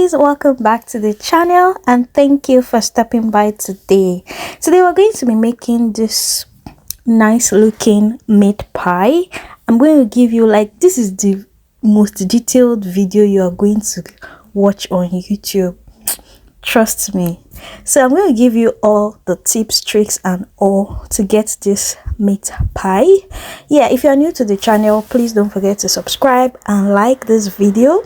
guys, welcome back to the channel and thank you for stopping by today. Today we're going to be making this nice looking meat pie. I'm going to give you, like, this is the most detailed video you are going to watch on YouTube, trust me. So I'm going to give you all the tips, tricks and all to get this meat pie. Yeah, if you're new to the channel, please don't forget to subscribe and like this video.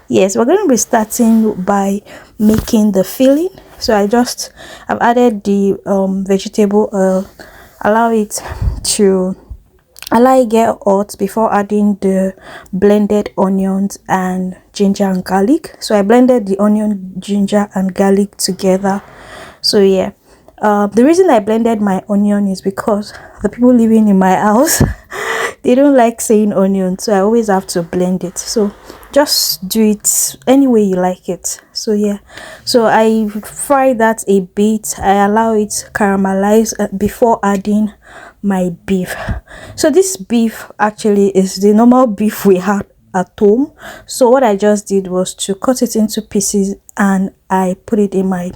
Yes, we're going to be starting by making the filling. So I've added the vegetable oil, allow it get hot before adding the blended onions and ginger and garlic. So I blended the onion, ginger and garlic together. So yeah, the reason I blended my onion is because the people living in my house they don't like saying onion, so I always have to blend it. So just do it any way you like it. So yeah, so I fry that a bit. I allow it caramelize before adding my beef. So this beef actually is the normal beef we had at home. So what I just did was to cut it into pieces and I put it in my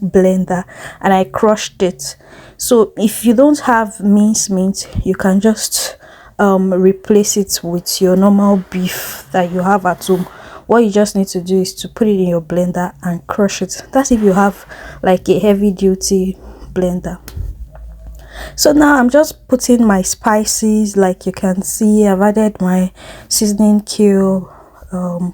blender and I crushed it. So if you don't have minced meat, you can just replace it with your normal beef that you have at home. What you just need to do is to put it in your blender and crush it. That's if you have like a heavy duty blender. So now I'm just putting my spices. Like you can see, I've added my seasoning cube,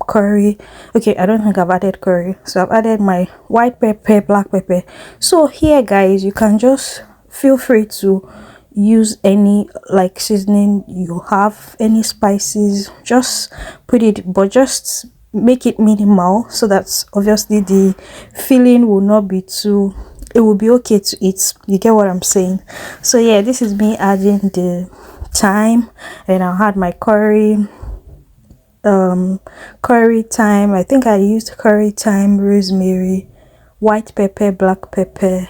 curry. Okay, I don't think I've added curry, so I've added my white pepper, black pepper. So here guys, you can just feel free to use any like seasoning you have, any spices, just put it, but just make it minimal so that obviously the filling will not be too, it will be okay to eat. You get what I'm saying? So yeah, this is me adding the thyme, and I'll add my curry thyme. I think I used curry, thyme, rosemary, white pepper, black pepper,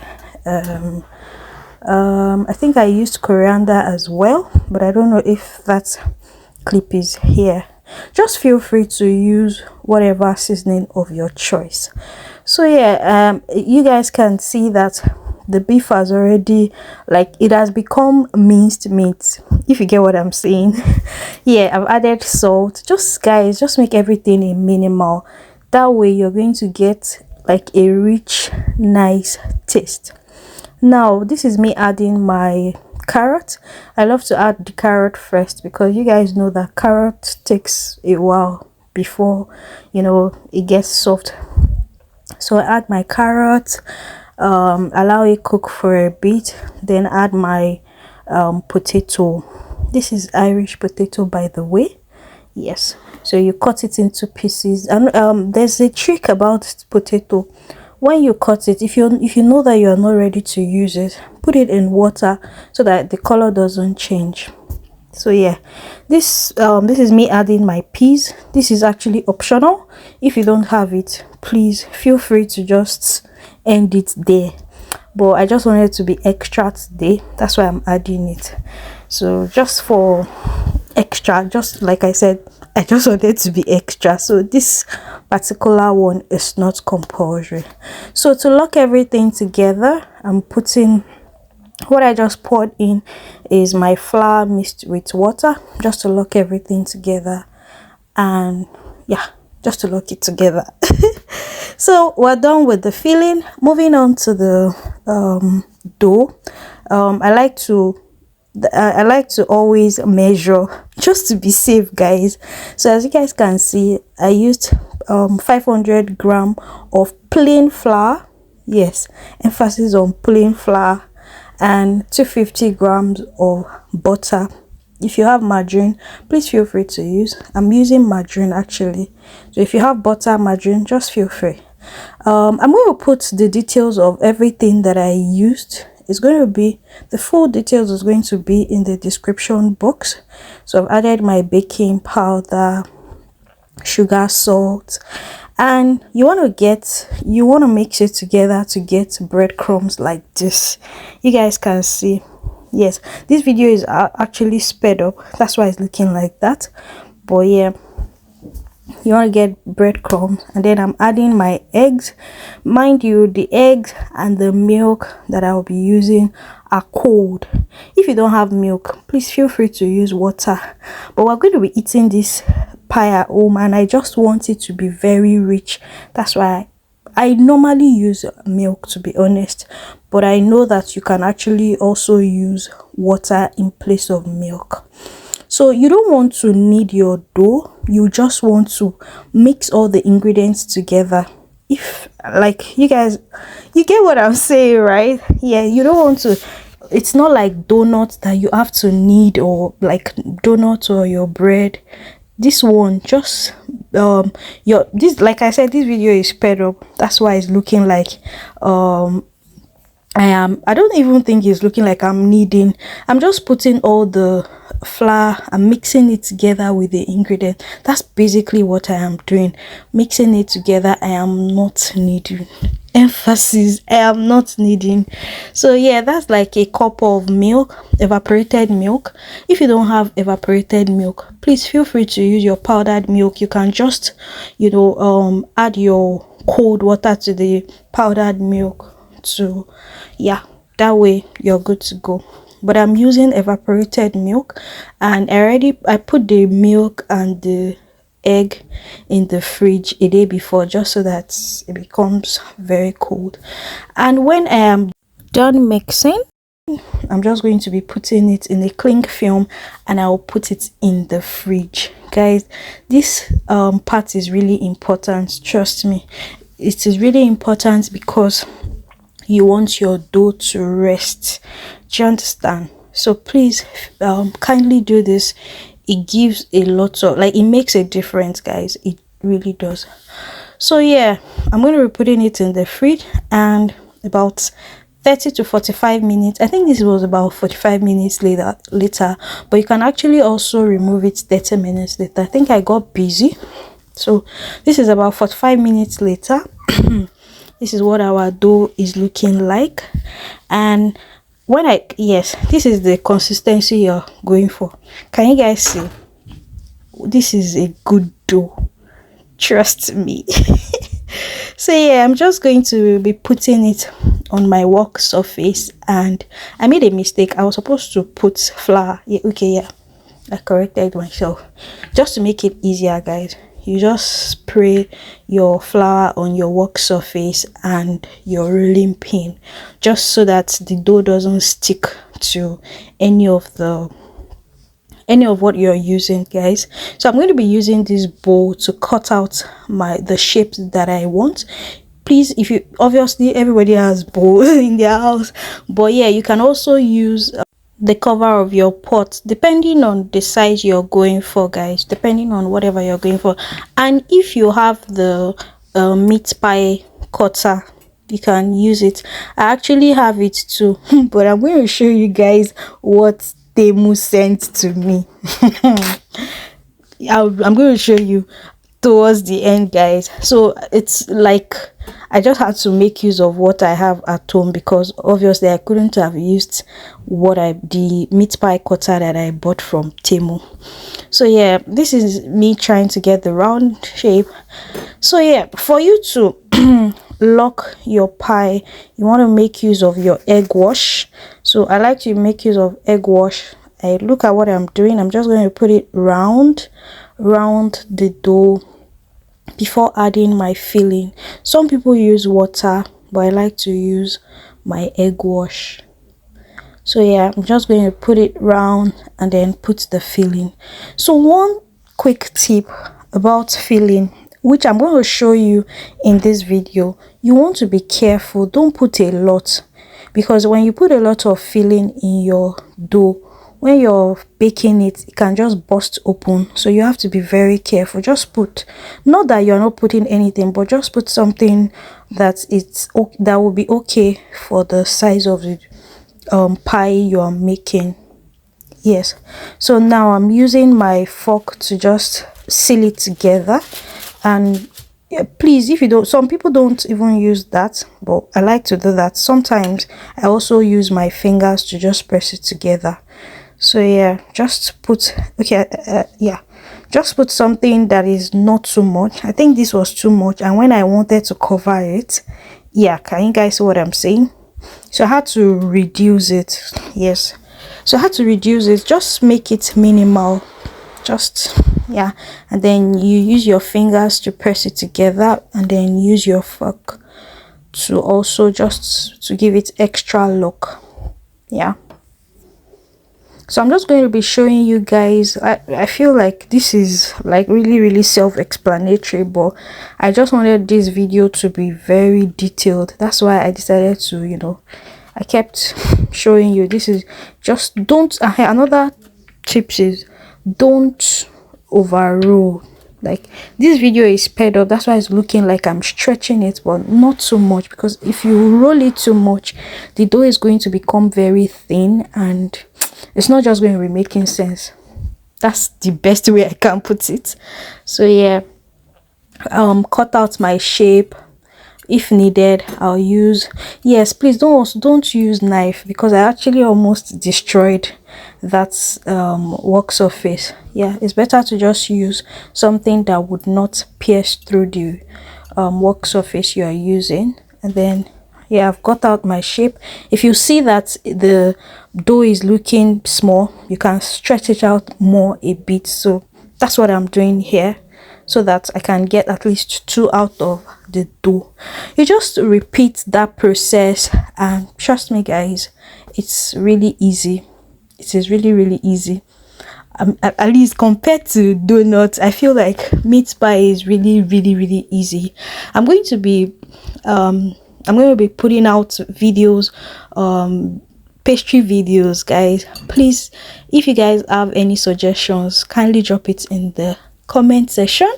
I think I used coriander as well, but I don't know if that clip is here. Just feel free to use whatever seasoning of your choice. So yeah, you guys can see that the beef has already, like, it has become minced meat, if you get what I'm saying. Yeah, I've added salt. Just guys, just make everything a minimal. That way you're going to get like a rich, nice taste. Now this is me adding my carrot. I love to add the carrot first because you guys know that carrot takes a while before, you know, it gets soft. So I add my carrot, allow it cook for a bit, then add my potato. This is Irish potato, by the way. Yes, so you cut it into pieces, and there's a trick about potato. When you cut it, if you know that you are not ready to use it, put it in water so that the color doesn't change. So yeah, this is me adding my peas. This is actually optional. If you don't have it, please feel free to just end it there, but I just wanted to be extra today, that's why I'm adding it. So just for extra, just like I said, I just wanted to be extra, so this particular one is not compulsory. So to lock everything together, I'm putting, what I just poured in is my flour mixed with water, just to lock everything together. And yeah, just to lock it together. So we're done with the filling. Moving on to the dough. I like to always measure just to be safe, guys. So as you guys can see, I used 500 gram of plain flour. Yes, emphasis on plain flour, and 250 grams of butter. If you have margarine, please feel free to use. I'm using margarine actually, so if you have butter, margarine, just feel free. I'm going to put the details of everything that I used. It's going to be, the full details is going to be in the description box. So I've added my baking powder, sugar, salt, and you want to mix it together to get breadcrumbs like this. You guys can see, yes, this video is actually sped up, that's why it's looking like that. But yeah, you want to get breadcrumbs, and then I'm adding my eggs. Mind you, the eggs and the milk that I'll be using are cold. If you don't have milk, please feel free to use water, but we're going to be eating this pie at home, and I just want it to be very rich. That's why I normally use milk, to be honest, but I know that you can actually also use water in place of milk. So you don't want to knead your dough, you just want to mix all the ingredients together. If, like, you guys, you get what I'm saying, right? Yeah, you don't want to, it's not like donuts that you have to knead, or like donuts or your bread. This one, just your, this, like I said, this video is sped up, that's why it's looking like I don't even think it's looking like I'm kneading. I'm just putting all the flour and mixing it together with the ingredient. That's basically what I am doing, mixing it together. I am not kneading. Emphasis, I am not kneading. So yeah, that's like a cup of milk, evaporated milk. If you don't have evaporated milk, please feel free to use your powdered milk. You can just, you know, add your cold water to the powdered milk. So yeah, that way you're good to go. But I'm using evaporated milk, and I put the milk and the egg in the fridge a day before, just so that it becomes very cold. And when I am done mixing, I'm just going to be putting it in a cling film, and I'll put it in the fridge. Guys, this part is really important, trust me. It is really important because you want your dough to rest. Do you understand? So please kindly do this. It gives a lot of, like, it makes a difference, guys. It really does. So yeah, I'm going to be putting it in the fridge, and about 30 to 45 minutes, I think this was about 45 minutes later, but you can actually also remove it 30 minutes later. I think I got busy, so this is about 45 minutes later. This is what our dough is looking like, and when yes, this is the consistency you're going for. Can you guys see? This is a good dough, trust me. So yeah, I'm just going to be putting it on my work surface, and I made a mistake. I was supposed to put flour. Yeah, okay, yeah, I corrected myself just to make it easier, guys. You just spray your flour on your work surface and your rolling pin, just so that the dough doesn't stick to any of what you're using, guys. So I'm going to be using this bowl to cut out the shapes that I want. Please, if you, obviously everybody has bowls in their house, but yeah, you can also use the cover of your pot, depending on the size you're going for, guys, depending on whatever you're going for. And if you have the meat pie cutter, you can use it. I actually have it too, but I'm going to show you guys what Temu sent to me. I'm going to show you towards the end, guys. So it's like I just had to make use of what I have at home, because obviously I couldn't have used the meat pie cutter that I bought from Temu. So yeah, this is me trying to get the round shape. So yeah, for you to lock your pie, you want to make use of your egg wash. So I like to make use of egg wash. I look at what I'm doing. I'm just going to put it round the dough before adding my filling. Some people use water, but I like to use my egg wash. So yeah, I'm just going to put it round and then put the filling. So one quick tip about filling, which I'm going to show you in this video, you want to be careful. Don't put a lot, because when you put a lot of filling in your dough, when you're baking it, it can just burst open. So you have to be very careful. Just put, not that you're not putting anything, but just put something that will be okay for the size of the pie you are making. Yes, so now I'm using my fork to just seal it together. And yeah, please, if you don't, some people don't even use that, but I like to do that. Sometimes I also use my fingers to just press it together. So yeah, just put, okay, yeah, just put something that is not too much. I think this was too much, and when I wanted to cover it, yeah, can you guys see what I'm saying? So I had to reduce it. Yes, so I had to reduce it, just make it minimal, just, yeah. And then you use your fingers to press it together, and then use your fork to also just to give it extra look. Yeah, so I'm just going to be showing you guys. I feel like this is like really self-explanatory, but I just wanted this video to be very detailed. That's why I decided to, you know, I kept showing you. This is just, don't, another tips is don't overroll. Like, this video is sped up, that's why it's looking like I'm stretching it, but not too much, because if you roll it too much, the dough is going to become very thin and it's not just going to be making sense. That's the best way I can put it. So yeah, cut out my shape. If needed, I'll use, yes, please don't use knife, because I actually almost destroyed that work surface. Yeah, it's better to just use something that would not pierce through the work surface you are using. And then, yeah, I've got out my shape. If you see that the dough is looking small, you can stretch it out more a bit. So that's what I'm doing here, so that I can get at least 2 out of the dough. You just repeat that process, and trust me guys, it's really easy. It is really easy. At least compared to donuts, I feel like meat pie is really easy. I'm going to be putting out videos, pastry videos, guys. Please, if you guys have any suggestions, kindly drop it in the comment section.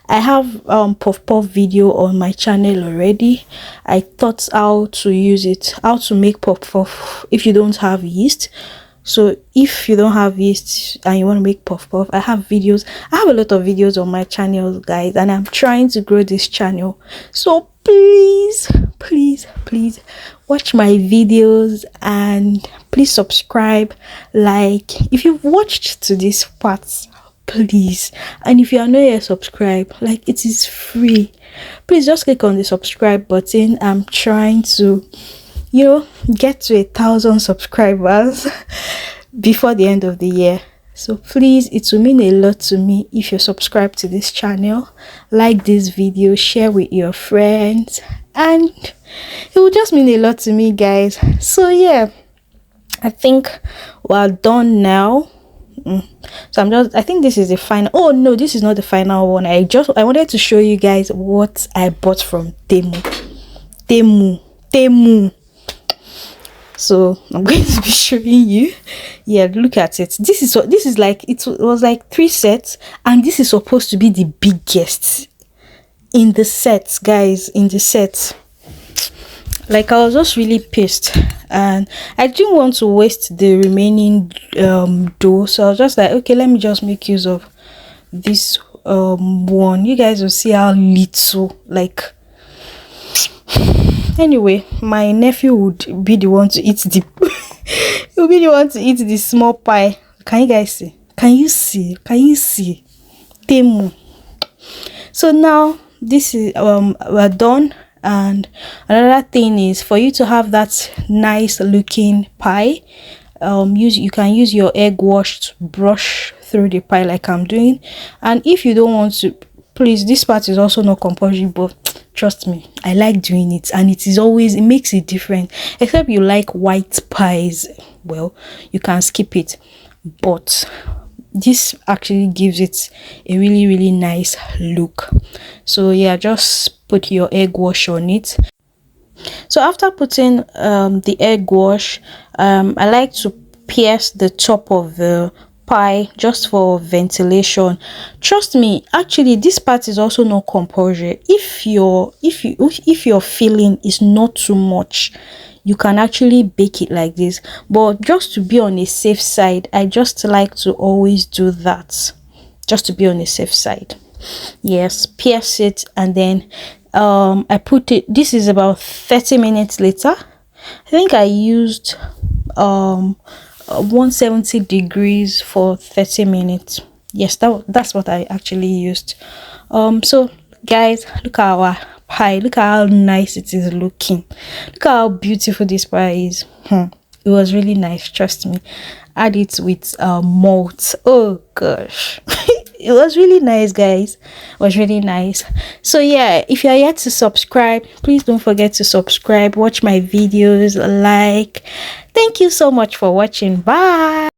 I have puff puff video on my channel already. I taught how to use it, how to make puff puff if you don't have yeast. So if you don't have yeast and you want to make puff puff, I have videos. I have a lot of videos on my channel, guys, and I'm trying to grow this channel. So please watch my videos, and please subscribe, like, if you've watched to this part, please. And if you are not yet subscribed, like, it is free. Please just click on the subscribe button. I'm trying to, you know, get to 1,000 subscribers before the end of the year. So please, it will mean a lot to me if you subscribe to this channel, like this video, share with your friends, and it will just mean a lot to me, guys. So yeah, I think we're done now. So I think this is the final. Oh no, this is not the final one. I wanted to show you guys what I bought from Temu. So I'm going to be showing you. Yeah, look at it. This is like, it was like 3 sets, and this is supposed to be the biggest in the sets, guys. In the set, like, I was just really pissed, and I didn't want to waste the remaining dough. So I was just like, okay, let me just make use of this one. You guys will see how little, like, anyway, my nephew would be the one to eat the he'll be the one to eat the small pie. Can you guys see? Can you see Temu? So now this is we're done. And another thing is, for you to have that nice looking pie, you can use your egg wash to brush through the pie like I'm doing. And if you don't want to, please, this part is also not compulsory, but trust me, I like doing it, and it makes it different. Except you like white pies, well, you can skip it, but this actually gives it a really nice look. So yeah, just put your egg wash on it. So after putting the egg wash, I like to pierce the top of the pie just for ventilation. Trust me, actually this part is also not compulsory. If your filling is not too much, you can actually bake it like this, but just to be on a safe side, I just like to always do that, just to be on a safe side. Yes, pierce it, and then I put it, this is about 30 minutes later. I think I used 170 degrees for 30 minutes. Yes, that's what I actually used. So guys, look at our pie. Look at how nice it is looking. Look at how beautiful this pie is. It was really nice, trust me. Add it with malt. Oh gosh. It was really nice, guys. It was really nice. So yeah, if you are yet to subscribe, please don't forget to subscribe, watch my videos, like. Thank you so much for watching. Bye.